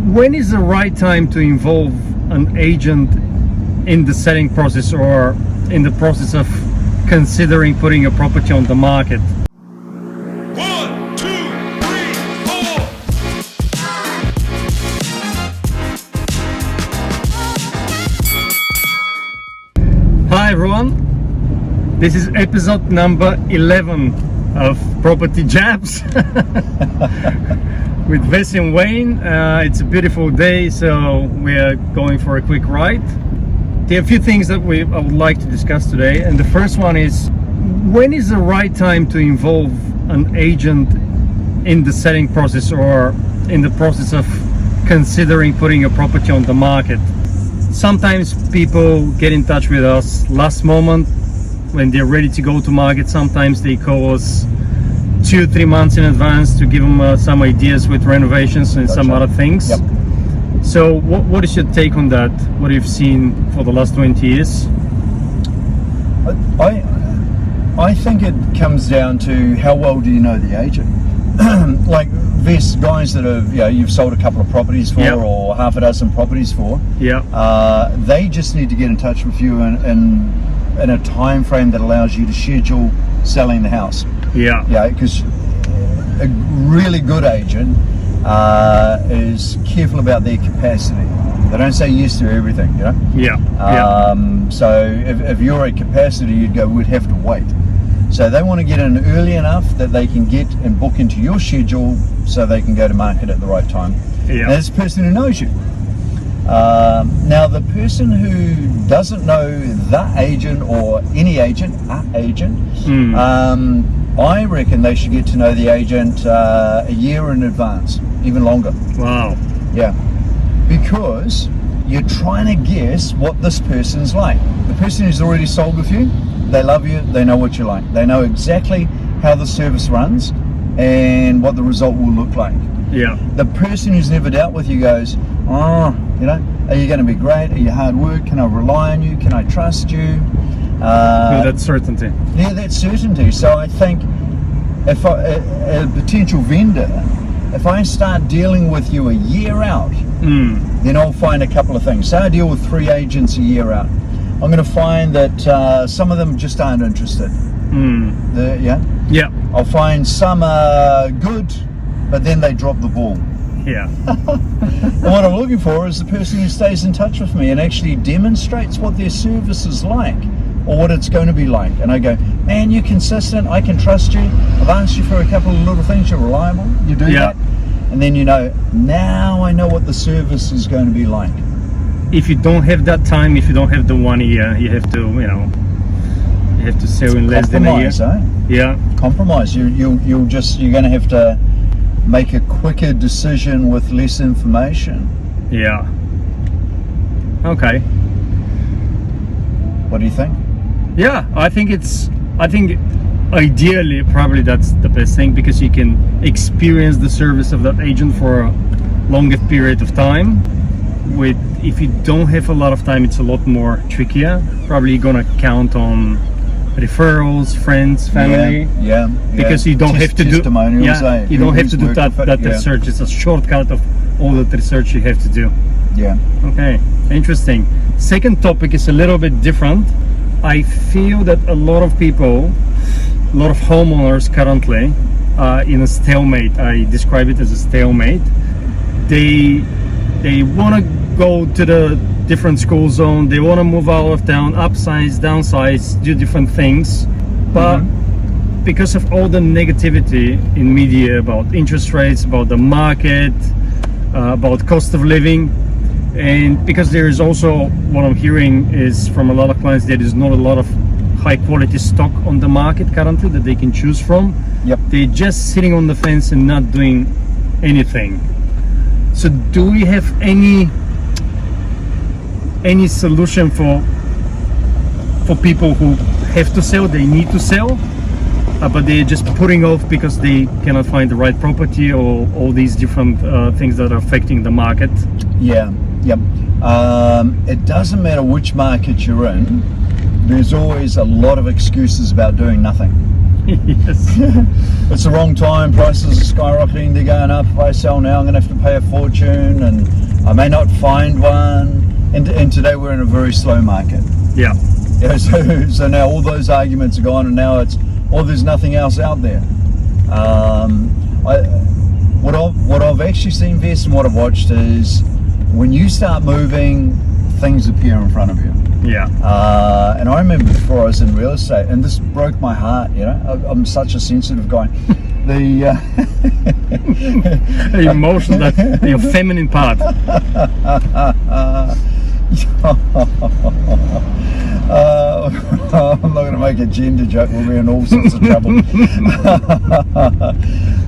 When is the right time to involve an agent in the selling process or in the process of considering putting a property on the market? 1, 2, 3, 4. Hi everyone, this is episode number 11 of Property Jabs with Vess and Wayne. It's a beautiful day, so we are going for a quick ride. There are a few things that I would like to discuss today, and the first one is, when is the right time to involve an agent in the selling process or in the process of considering putting a property on the market? Sometimes people get in touch with us last moment when they're ready to go to market. Sometimes they call us 2-3 months in advance to give them some ideas with renovations and some other things. Yep. So what is your take on that? What you've seen for the last 20 years? I think it comes down to how well do you know the agent. Like Vess, guys that have, you've sold a couple of properties for, Yep. or half a dozen properties for, they just need to get in touch with you in a time frame that allows you to schedule selling the house. Yeah. Yeah, because a really good agent is careful about their capacity. They don't say yes to everything, you know? Yeah. So if you're at capacity, you'd go, we'd have to wait. So they want to get in early enough that they can get and book into your schedule so they can go to market at the right time. Yeah. And that's the person who knows you. Now the person who doesn't know the agent or any agent, I reckon they should get to know the agent a year in advance, even longer. Wow. Yeah, because you're trying to guess what this person's like. The person who's already sold with you, they love you, they know what you like. They know exactly how the service runs and what the result will look like. Yeah. The person who's never dealt with you goes, are you going to be great? Are you hard work? Can I rely on you? Can I trust you? That's certainty. Yeah, that's certainty. So I think if a potential vendor, if I start dealing with you a year out, then I'll find a couple of things. So I deal with 3 agents a year out. I'm going to find that some of them just aren't interested. Yeah. I'll find some are good, but then they drop the ball. Yeah. And what I'm looking for is the person who stays in touch with me and actually demonstrates what their service is like or what it's going to be like. And I go, man, you're consistent, I can trust you. I've asked you for a couple of little things, you're reliable, you do that. And then now I know what the service is going to be like. If you don't have that time, if you don't have the 1 year, you have to, you have to sell in less than a year. Yeah. Compromise. You're going to have to make a quicker decision with less information. Yeah. Okay. What do you think? Yeah, I think ideally probably that's the best thing, because you can experience the service of that agent for a longer period of time. If you don't have a lot of time, it's a lot more trickier. Probably you're gonna count on referrals, friends, family. Yeah. Because you don't have to do. Testimonials. You don't have to do that research. It's a shortcut of all that research you have to do. Yeah. Okay, interesting. Second topic is a little bit different. I feel that a lot of people, a lot of homeowners currently are in a stalemate. I describe it as a stalemate. They want to go to the different school zone. They want to move out of town, upsize, downsize, do different things. But because of all the negativity in media about interest rates, about the market, about cost of living, and because there is also, what I'm hearing is from a lot of clients, there is not a lot of high quality stock on the market currently that they can choose from. Yep. They're just sitting on the fence and not doing anything. So do we have any solution for people who have to sell, they need to sell, but they're just putting off because they cannot find the right property, or all these different things that are affecting the market? Yeah. It doesn't matter which market you're in, there's always a lot of excuses about doing nothing. Yes. It's the wrong time, prices are skyrocketing, they're going up. If I sell now, I'm going to have to pay a fortune and I may not find one. And today we're in a very slow market. Yeah. Yeah, so now all those arguments are gone, and now it's, oh, there's nothing else out there. What I've actually seen, Vess, and what I've watched is when you start moving, things appear in front of you. Yeah. And I remember before I was in real estate, and this broke my heart, you know, I'm such a sensitive guy. The emotional, that your feminine part. I'm not going to make a gender joke, we'll be in all sorts of trouble.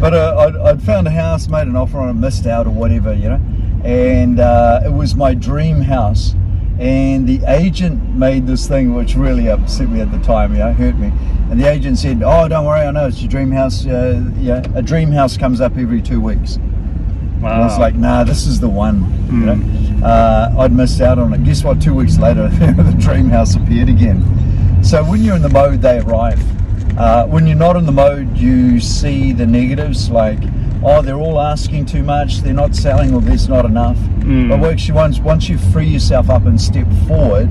But I'd found a house, made an offer on it, missed out or whatever, you know, and it was my dream house. And the agent made this thing which really upset me at the time, you know, hurt me. And the agent said, oh, don't worry, I know it's your dream house. Yeah, a dream house comes up every 2 weeks. Wow. And I was like, nah, this is the one. You know, I'd missed out on it. Guess what? 2 weeks later, the dream house appeared again. So when you're in the mode, they arrive. When you're not in the mode, you see the negatives, like, oh, they're all asking too much, they're not selling, or there's not enough. But actually, once you free yourself up and step forward,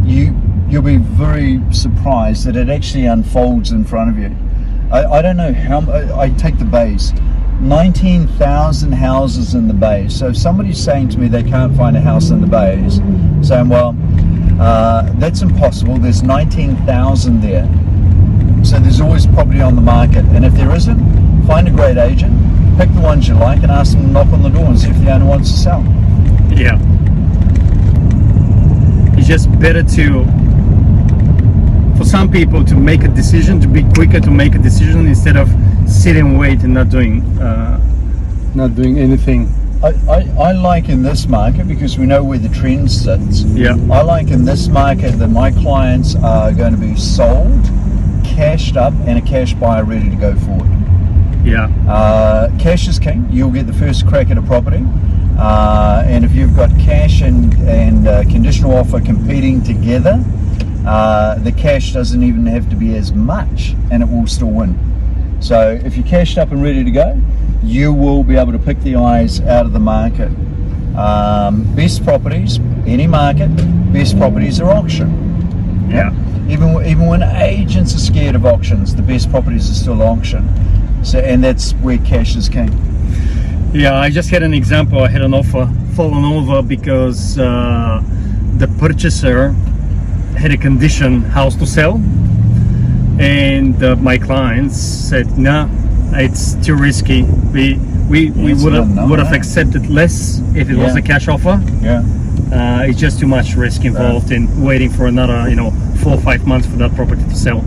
you'll be very surprised that it actually unfolds in front of you. I don't know how. I take the bays. 19,000 houses in the bays. So if somebody's saying to me they can't find a house in the bays, saying, well, that's impossible, there's 19,000 there. So there's always property on the market. And if there isn't, find a great agent, pick the ones you like and ask them to knock on the door and see if the owner wants to sell. Yeah. It's just better for some people to make a decision, to be quicker to make a decision instead of sit and wait and not doing anything. I like in this market, because we know where the trend sits. Yeah. I like in this market that my clients are going to be sold, cashed up, and a cash buyer ready to go forward. Yeah. Cash is king. You'll get the first crack at a property. And if you've got cash and conditional offer competing together, the cash doesn't even have to be as much, and it will still win. So if you're cashed up and ready to go, you will be able to pick the eyes out of the market. Best properties, any market, best properties are auction. Yeah. Even when agents are scared of auctions, the best properties are still auction. So, and that's where cash is king. Yeah, I just had an example. I had an offer fallen over because the purchaser had a condition house to sell, and my clients said, no, it's too risky. We would have accepted less if it was a cash offer. Yeah. It's just too much risk involved in waiting for another 4 or 5 months for that property to sell.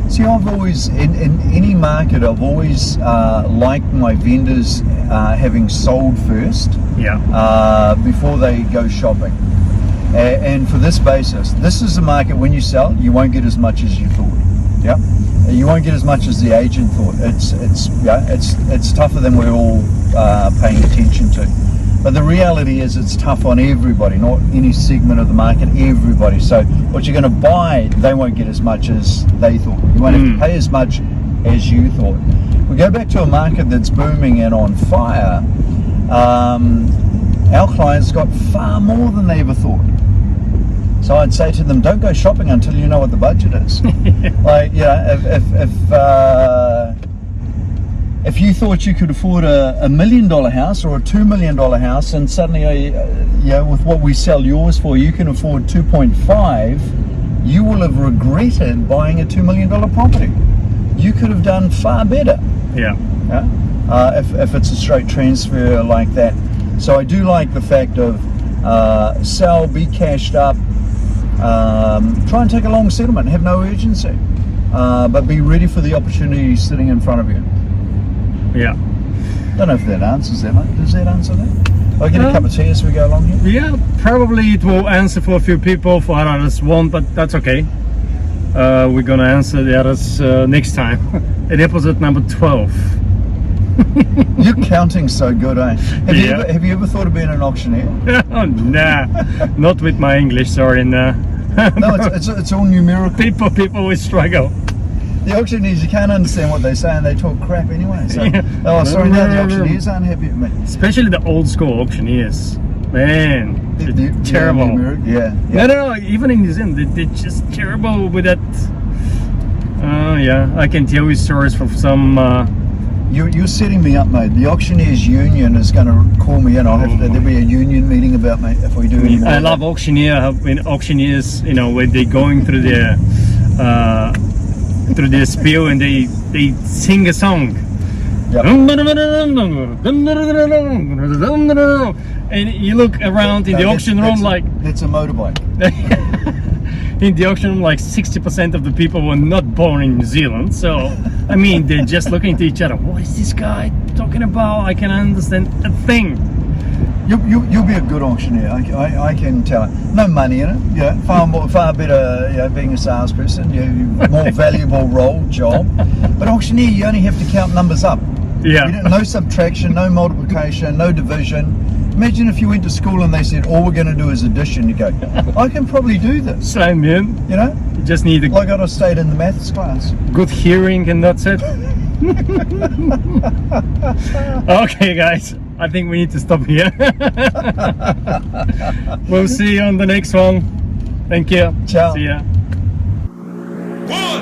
See, I've always, in any market, I've always liked my vendors having sold first, before they go shopping. And for this basis, this is a market, when you sell, you won't get as much as you thought. Yeah, you won't get as much as the agent thought. It's tougher than we're all paying attention to. But the reality is, it's tough on everybody, not any segment of the market, everybody. So what you're going to buy, they won't get as much as they thought. You won't have to pay as much as you thought. We go back to a market that's booming and on fire. Our clients got far more than they ever thought. So I'd say to them, don't go shopping until you know what the budget is. Like, if you thought you could afford a $1 million house or a $2 million house, and suddenly, with what we sell yours for, you can afford 2.5, you will have regretted buying a $2 million property. You could have done far better. Yeah. If it's a straight transfer like that. So I do like the fact of sell, be cashed up, try and take a long settlement, have no urgency, but be ready for the opportunity sitting in front of you. Yeah. Don't know if that answers that, mate. Does that answer that? I'll get a cup of tea as we go along here. Yeah, probably it will answer for a few people, for others won't, but that's okay. We're gonna answer the others next time in episode number 12. You're counting so good, eh? Have you ever thought of being an auctioneer? Oh, nah, not with my English, sorry, nah. No, it's all numerical. People will struggle. The auctioneers, you can't understand what they say and they talk crap anyway. So, Yeah. oh, sorry, now the auctioneers aren't happy with me. Especially the old school auctioneers. Man, they're terrible. Yeah. No, even in New Zealand, they're just terrible with that. Yeah, I can tell you stories from some. You're setting me up, mate. The auctioneers union is going to call me in. There'll be a union meeting about me if we do any more. I love auctioneers, you know, when they're going through their spiel and they sing a song. Yep. And you look around in the auction room like that's a motorbike. in the auction room, like 60% of the people were not born in New Zealand. So, I mean, they're just looking to each other. What is this guy talking about? I can understand a thing. You'll be a good auctioneer. I can tell it. No money in it. Yeah, far better. You know, being a salesperson, more valuable role job. But auctioneer, you only have to count numbers up. Yeah. No subtraction, no multiplication, no division. Imagine if you went to school and they said, all we're going to do is addition. You go, I can probably do this. Same, man. You know? You just need a Like I stayed in the maths class. good hearing and that's it. Okay, guys. I think we need to stop here. We'll see you on the next one. Thank you. Ciao. See ya. 1,